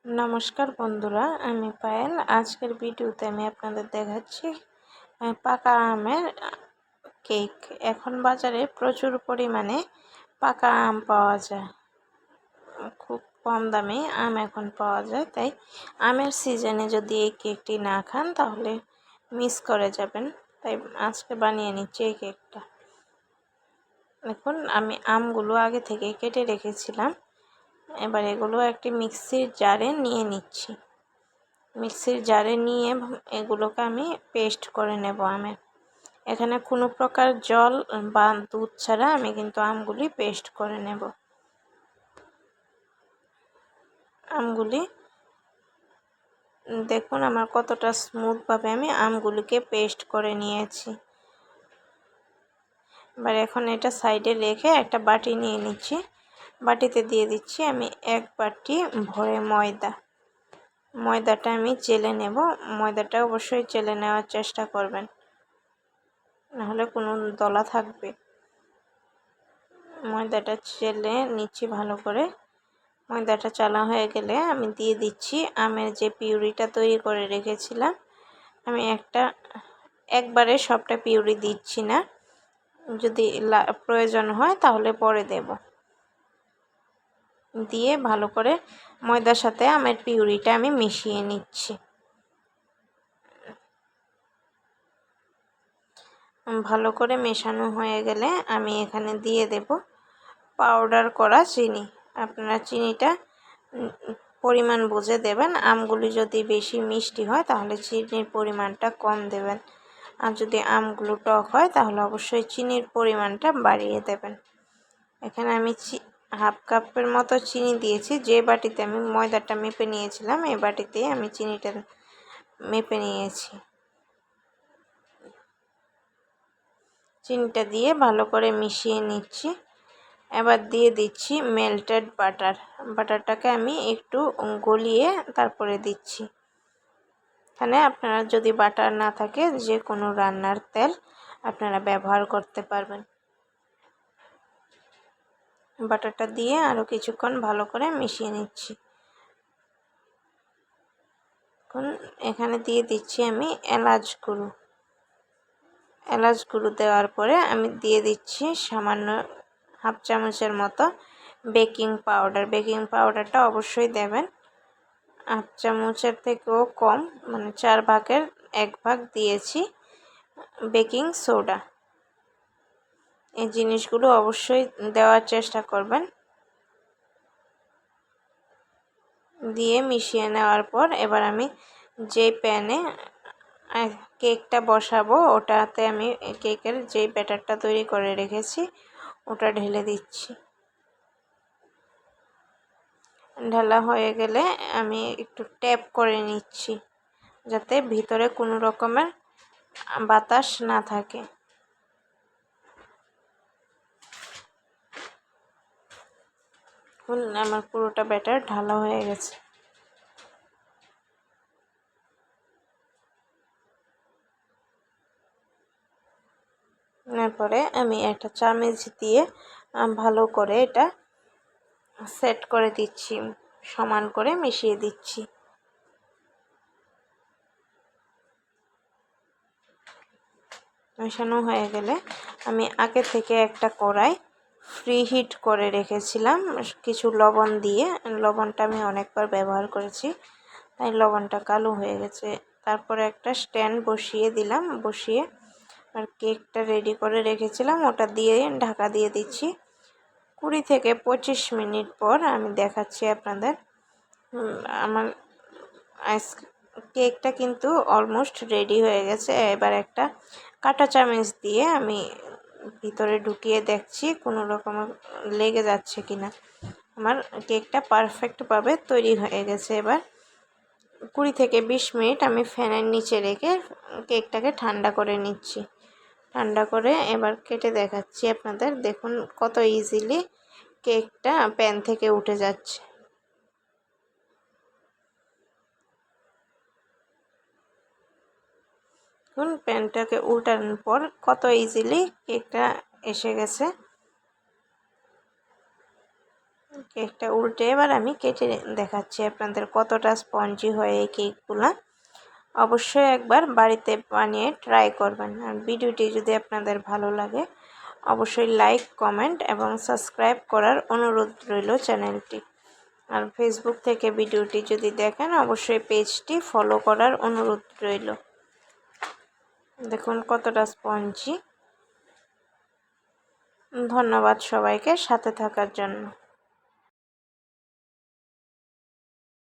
নমস্কার বন্ধুরা, আমি পায়েল। আজকের ভিডিওতে আমি আপনাদের দেখাচ্ছি পাকা আমের কেক। এখন বাজারে প্রচুর পরিমাণে পাকা আম পাওয়া যায়, খুব কম দামে আম এখন পাওয়া যায়। তাই আমের সিজনে যদি এই কেকটি না খান তাহলে মিস করে যাবেন। তাই আজকে বানিয়ে নিচ্ছি এই কেকটা। দেখুন, আমি আমগুলো আগে থেকে কেটে রেখেছিলাম। এবার এগুলো একটি মিক্সির জারে নিয়ে নিচ্ছি। মিক্সির জারে নিয়ে এগুলোকে আমি পেস্ট করে নেব আমের। এখানে কোনো প্রকার জল বা দুধ ছাড়া আমি কিন্তু আমগুলি পেস্ট করে নেব। আমগুলি দেখুন আমার কতটা স্মুথভাবে আমি আমগুলিকে পেস্ট করে নিয়েছি। এবার এখন এটা সাইডে রেখে একটা বাটি নিয়ে নিচ্ছি। বাটিতে দিয়ে দিচ্ছি আমি 1 বাটি ভরে ময়দাটা আমি চেলে নেব। ময়দাটা অবশ্যই চেলে নেওয়ার চেষ্টা করবেন, নাহলে কোনো দলা থাকবে। ময়দাটা চেলে নিচ্ছি ভালো করে। ময়দাটা চালা হয়ে গেলে আমি দিয়ে দিচ্ছি আমের যে পিউরিটা তৈরি করে রেখেছিলাম। আমি একবারে সবটা পিউরি দিচ্ছি না, যদি প্রয়োজন হয় তাহলে পরে দেব। দিয়ে ভালো করে ময়দার সাথে আমের পিউরিটা আমি মিশিয়ে নিচ্ছি। ভালো করে মেশানো হয়ে গেলে আমি এখানে দিয়ে দেব পাউডার করা চিনি। আপনারা চিনিটা পরিমাণ বুঝে দেবেন। আমগুলি যদি বেশি মিষ্টি হয় তাহলে চিনির পরিমাণটা কম দেবেন, আর যদি আমগুলো টক হয় তাহলে অবশ্যই চিনির পরিমাণটা বাড়িয়ে দেবেন। এখানে আমি হাফ কাপের মতো চিনি দিয়েছি। যে বাটিতে আমি ময়দাটা মেপে নিয়েছিলাম এই বাটিতে আমি চিনিটা মেপে নিয়েছি। চিনিটা দিয়ে ভালো করে মিশিয়ে নিচ্ছি। এবার দিয়ে দিচ্ছি মেল্টেড বাটারটাকে আমি একটু গলিয়ে তারপরে দিচ্ছি। এখানে আপনারা যদি বাটার না থাকে যে কোনো রান্নার তেল আপনারা ব্যবহার করতে পারবেন। বাটারটা দিয়ে আরও কিছুক্ষণ ভালো করে মিশিয়ে নিচ্ছি। এখন এখানে দিয়ে দিচ্ছি আমি এলাচ গুঁড়ো দেওয়ার পরে আমি দিয়ে দিচ্ছি সামান্য হাফ চামচের মতো বেকিং পাউডারটা অবশ্যই দেবেন। হাফ চামচের থেকেও কম, মানে 4 ভাগের 1 ভাগ দিয়েছি বেকিং সোডা। এই জিনিসগুলো অবশ্যই দেওয়ার চেষ্টা করবেন। দিয়ে মিশিয়ে নেওয়ার পর এবার আমি যে প্যানে কেকটা বসাবো ওটাতে আমি কেকের যে ব্যাটারটা তৈরি করে রেখেছি ওটা ঢেলে দিচ্ছি। ঢালা হয়ে গেলে আমি একটু ট্যাপ করে নিচ্ছি যাতে ভিতরে কোনো রকমের বাতাস না থাকে। আমার পুরোটা ব্যাটার ঢালা হয়ে গেছে। এরপরে আমি একটা চামচ দিয়ে ভালো করে এটা সেট করে দিচ্ছি, সমান করে মিশিয়ে দিচ্ছি। মেশানো হয়ে গেলে আমি আগে থেকে একটা কড়াই ফ্রি হিট করে রেখেছিলাম কিছু লবণ দিয়ে। লবণটা আমি অনেকবার ব্যবহার করেছি তাই লবণটা কালো হয়ে গেছে। তারপরে একটা স্ট্যান্ড বসিয়ে দিলাম, বসিয়ে আর কেকটা রেডি করে রেখেছিলাম ওটা দিয়ে ঢাকা দিয়ে দিচ্ছি। 20 থেকে 25 মিনিট পর আমি দেখাচ্ছি আপনাদের। আমার কেকটা কিন্তু অলমোস্ট রেডি হয়ে গেছে। এবার একটা কাঁটা চামচ দিয়ে আমি ভিতরে ঢুকিয়ে দেখছি কোনো রকম লেগে যাচ্ছে কিনা। আমার কেকটা পারফেক্টভাবে তৈরি হয়ে গেছে। এবার 20 থেকে 20 মিনিট আমি ফ্যানের নিচে রেখে কেকটাকে ঠান্ডা করে নিচ্ছি। ঠান্ডা করে এবার কেটে দেখাচ্ছি আপনাদের। দেখুন কত ইজিলি কেকটা প্যান থেকে উঠে যাচ্ছে। দেখুন প্যানটাকে উল্টানোর পর কত ইজিলি কেকটা এসে গেছে। কেকটা উল্টে এবার আমি কেটে দেখাচ্ছি আপনাদের কতটা স্পঞ্জি হয় এই কেকগুলা। অবশ্যই একবার বাড়িতে বানিয়ে ট্রাই করবেন। আর ভিডিওটি যদি আপনাদের ভালো লাগে অবশ্যই লাইক, কমেন্ট এবং সাবস্ক্রাইব করার অনুরোধ রইল চ্যানেলটি। আর ফেসবুক থেকে ভিডিওটি যদি দেখেন অবশ্যই পেজটি ফলো করার অনুরোধ রইল। দেখুন কতটা স্পঞ্জি। ধন্যবাদ সবাইকে সাথে থাকার জন্য।